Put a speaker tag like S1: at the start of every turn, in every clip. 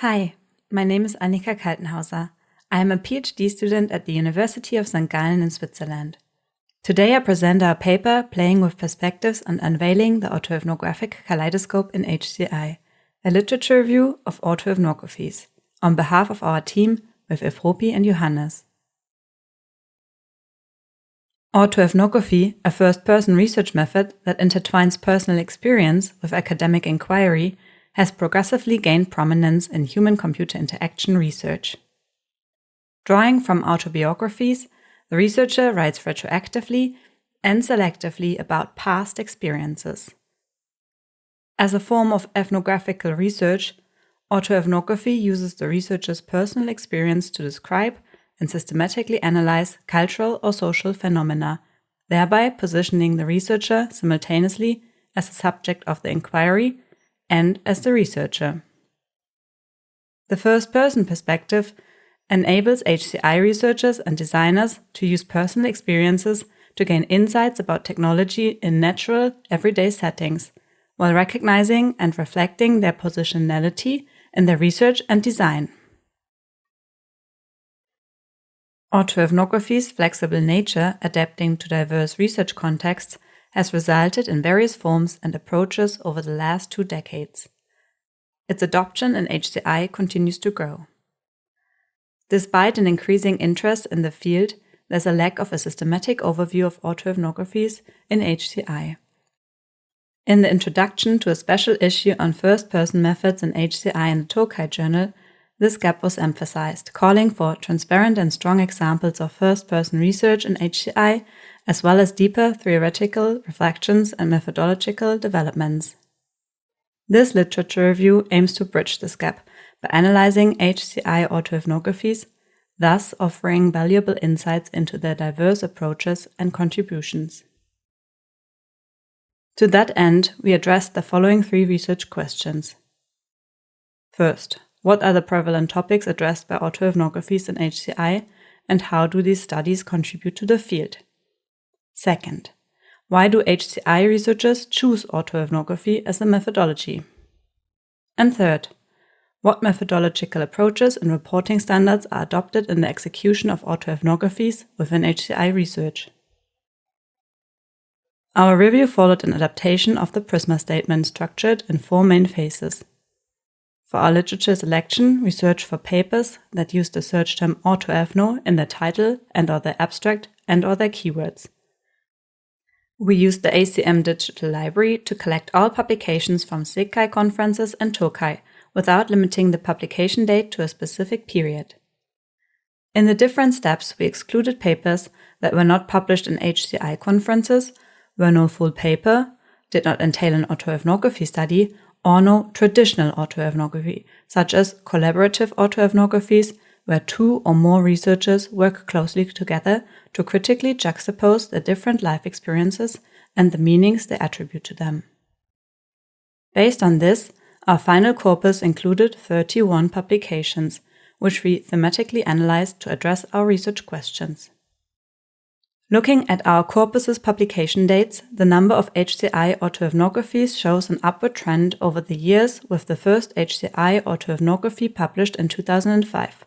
S1: Hi, my name is Annika Kaltenhauser. I am a PhD student at the University of St. Gallen in Switzerland. Today I present our paper, Playing with Perspectives and Unveiling the Autoethnographic Kaleidoscope in HCI, a literature review of autoethnographies, on behalf of our team with Evropi and Johannes. Autoethnography, a first-person research method that intertwines personal experience with academic inquiry, has progressively gained prominence in human-computer interaction research. Drawing from autobiographies, the researcher writes retroactively and selectively about past experiences. As a form of ethnographical research, autoethnography uses the researcher's personal experience to describe and systematically analyze cultural or social phenomena, thereby positioning the researcher simultaneously as the subject of the inquiry and as the researcher. The first-person perspective enables HCI researchers and designers to use personal experiences to gain insights about technology in natural, everyday settings, while recognizing and reflecting their positionality in their research and design. Autoethnography's flexible nature, adapting to diverse research contexts, has resulted in various forms and approaches over the last 2 decades. Its adoption in HCI continues to grow. Despite an increasing interest in the field, there's a lack of a systematic overview of autoethnographies in HCI. In the introduction to a special issue on first-person methods in HCI in the Tokai journal, this gap was emphasized, calling for transparent and strong examples of first-person research in HCI, as well as deeper theoretical reflections and methodological developments. This literature review aims to bridge this gap by analyzing HCI autoethnographies, thus offering valuable insights into their diverse approaches and contributions. To that end, we addressed the following 3 research questions. First, what are the prevalent topics addressed by autoethnographies in HCI, and how do these studies contribute to the field? Second, why do HCI researchers choose autoethnography as a methodology? And third, what methodological approaches and reporting standards are adopted in the execution of autoethnographies within HCI research? Our review followed an adaptation of the PRISMA statement structured in 4 main phases. For our literature selection, we searched for papers that use the search term autoethno in their title and/or their abstract and/or their keywords. We used the ACM Digital Library to collect all publications from SIGCHI conferences and Tokai, without limiting the publication date to a specific period. In the different steps, we excluded papers that were not published in HCI conferences, were no full paper, did not entail an autoethnography study, or no traditional autoethnography, such as collaborative autoethnographies, where 2 or more researchers work closely together to critically juxtapose their different life experiences and the meanings they attribute to them. Based on this, our final corpus included 31 publications, which we thematically analyzed to address our research questions. Looking at our corpus's publication dates, the number of HCI autoethnographies shows an upward trend over the years, with the first HCI autoethnography published in 2005.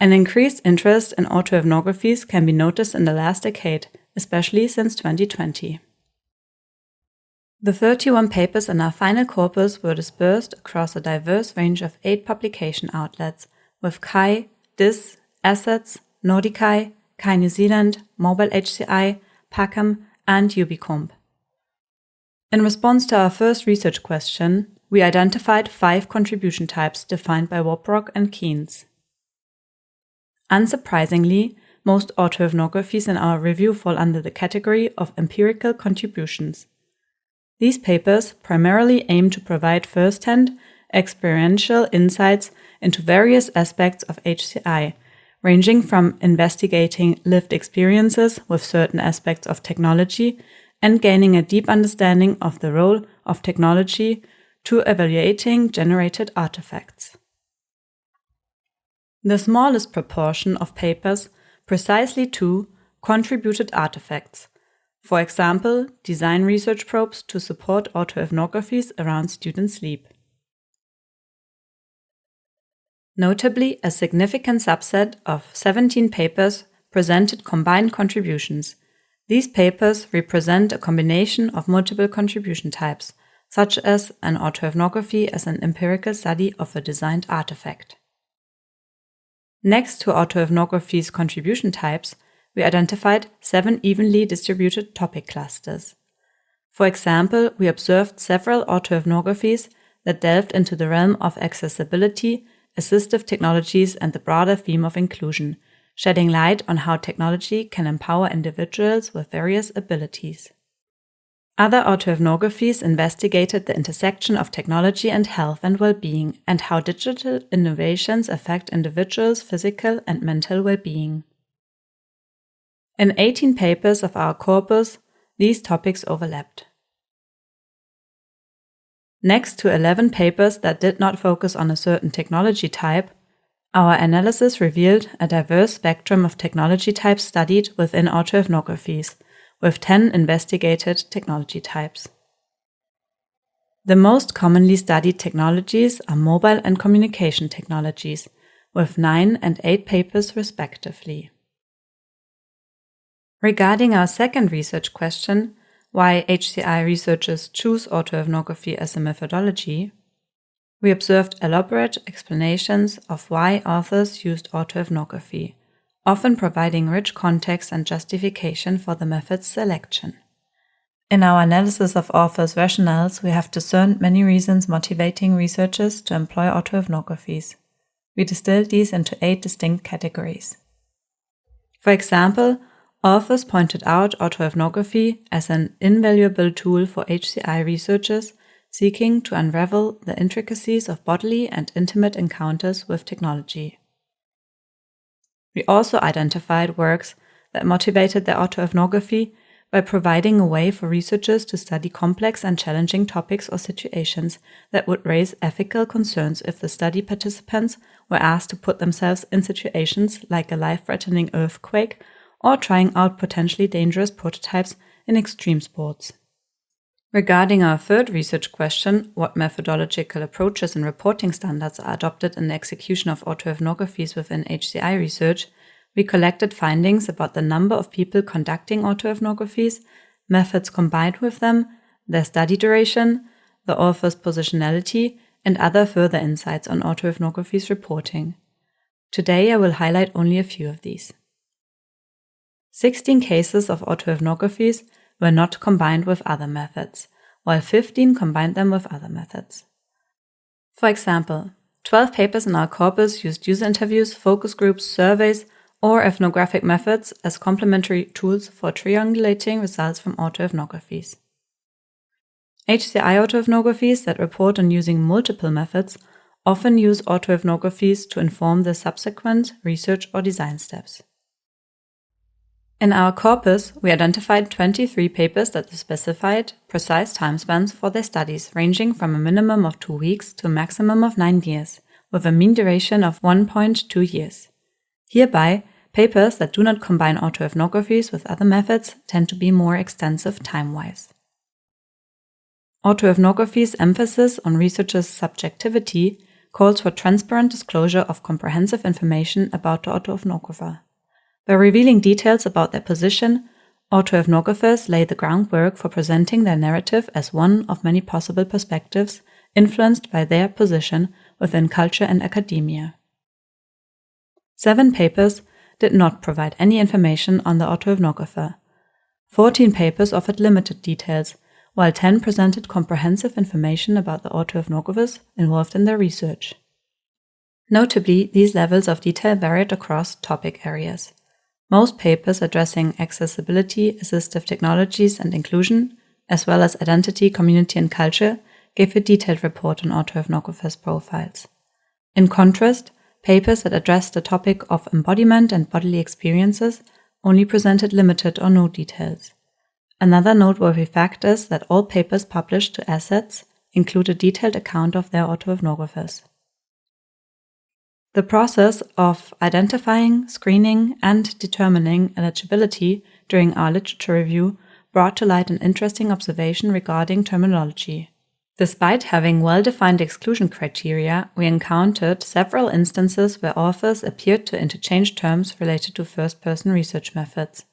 S1: An increased interest in autoethnographies can be noticed in the last decade, especially since 2020. The 31 papers in our final corpus were dispersed across a diverse range of 8 publication outlets, with KAI, DIS, Assets, Nordikai, KAI New Zealand, Mobile HCI, PACAM, and Ubicomp. In response to our first research question, we identified 5 contribution types defined by Woprock and Keynes. Unsurprisingly, most autoethnographies in our review fall under the category of empirical contributions. These papers primarily aim to provide first-hand, experiential insights into various aspects of HCI, ranging from investigating lived experiences with certain aspects of technology and gaining a deep understanding of the role of technology to evaluating generated artifacts. The smallest proportion of papers, precisely 2, contributed artifacts, for example, design research probes to support autoethnographies around student sleep. Notably, a significant subset of 17 papers presented combined contributions. These papers represent a combination of multiple contribution types, such as an autoethnography as an empirical study of a designed artifact. Next to autoethnography's contribution types, we identified 7 evenly distributed topic clusters. For example, we observed several autoethnographies that delved into the realm of accessibility, assistive technologies, and the broader theme of inclusion, shedding light on how technology can empower individuals with various abilities. Other autoethnographies investigated the intersection of technology and health and well-being, and how digital innovations affect individuals' physical and mental well-being. In 18 papers of our corpus, these topics overlapped. Next to 11 papers that did not focus on a certain technology type, our analysis revealed a diverse spectrum of technology types studied within autoethnographies, with 10 investigated technology types. The most commonly studied technologies are mobile and communication technologies, with 9 and 8 papers respectively. Regarding our second research question, why HCI researchers choose autoethnography as a methodology, we observed elaborate explanations of why authors used autoethnography, often providing rich context and justification for the method's selection. In our analysis of authors' rationales, we have discerned many reasons motivating researchers to employ autoethnographies. We distilled these into 8 distinct categories. For example, authors pointed out autoethnography as an invaluable tool for HCI researchers seeking to unravel the intricacies of bodily and intimate encounters with technology. We also identified works that motivated their autoethnography by providing a way for researchers to study complex and challenging topics or situations that would raise ethical concerns if the study participants were asked to put themselves in situations like a life-threatening earthquake or trying out potentially dangerous prototypes in extreme sports. Regarding our third research question, what methodological approaches and reporting standards are adopted in the execution of autoethnographies within HCI research, we collected findings about the number of people conducting autoethnographies, methods combined with them, their study duration, the author's positionality, and other further insights on autoethnographies reporting. Today I will highlight only a few of these. 16 cases of autoethnographies were not combined with other methods, while 15 combined them with other methods. For example, 12 papers in our corpus used user interviews, focus groups, surveys, or ethnographic methods as complementary tools for triangulating results from autoethnographies. HCI autoethnographies that report on using multiple methods often use autoethnographies to inform the subsequent research or design steps. In our corpus, we identified 23 papers that specified precise time spans for their studies, ranging from a minimum of 2 weeks to a maximum of 9 years, with a mean duration of 1.2 years. Hereby, papers that do not combine autoethnographies with other methods tend to be more extensive time-wise. Autoethnography's emphasis on researchers' subjectivity calls for transparent disclosure of comprehensive information about the autoethnographer. By revealing details about their position, autoethnographers lay the groundwork for presenting their narrative as one of many possible perspectives influenced by their position within culture and academia. 7 papers did not provide any information on the autoethnographer. 14 papers offered limited details, while 10 presented comprehensive information about the autoethnographers involved in their research. Notably, these levels of detail varied across topic areas. Most papers addressing accessibility, assistive technologies, and inclusion, as well as identity, community, and culture, gave a detailed report on autoethnographers' profiles. In contrast, papers that addressed the topic of embodiment and bodily experiences only presented limited or no details. Another noteworthy fact is that all papers published to assets include a detailed account of their autoethnographers. The process of identifying, screening, and determining eligibility during our literature review brought to light an interesting observation regarding terminology. Despite having well-defined exclusion criteria, we encountered several instances where authors appeared to interchange terms related to first-person research methods.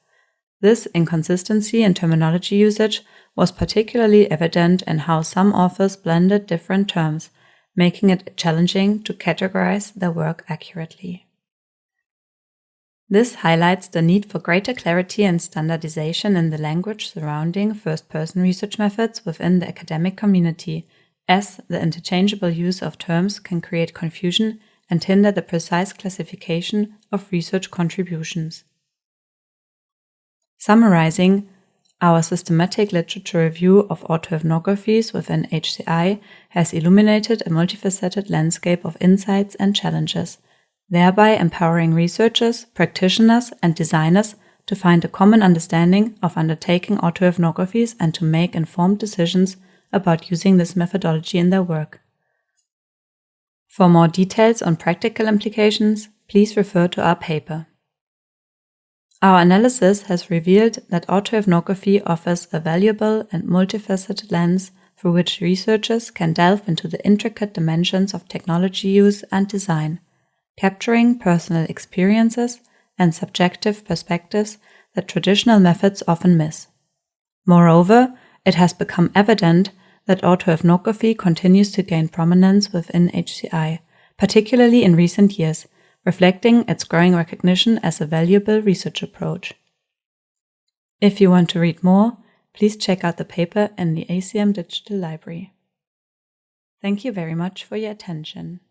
S1: This inconsistency in terminology usage was particularly evident in how some authors blended different terms, making it challenging to categorize their work accurately. This highlights the need for greater clarity and standardization in the language surrounding first-person research methods within the academic community, as the interchangeable use of terms can create confusion and hinder the precise classification of research contributions. Summarizing, our systematic literature review of autoethnographies within HCI has illuminated a multifaceted landscape of insights and challenges, thereby empowering researchers, practitioners, and designers to find a common understanding of undertaking autoethnographies and to make informed decisions about using this methodology in their work. For more details on practical implications, please refer to our paper. Our analysis has revealed that autoethnography offers a valuable and multifaceted lens through which researchers can delve into the intricate dimensions of technology use and design, capturing personal experiences and subjective perspectives that traditional methods often miss. Moreover, it has become evident that autoethnography continues to gain prominence within HCI, particularly in recent years, reflecting its growing recognition as a valuable research approach. If you want to read more, please check out the paper in the ACM Digital Library. Thank you very much for your attention.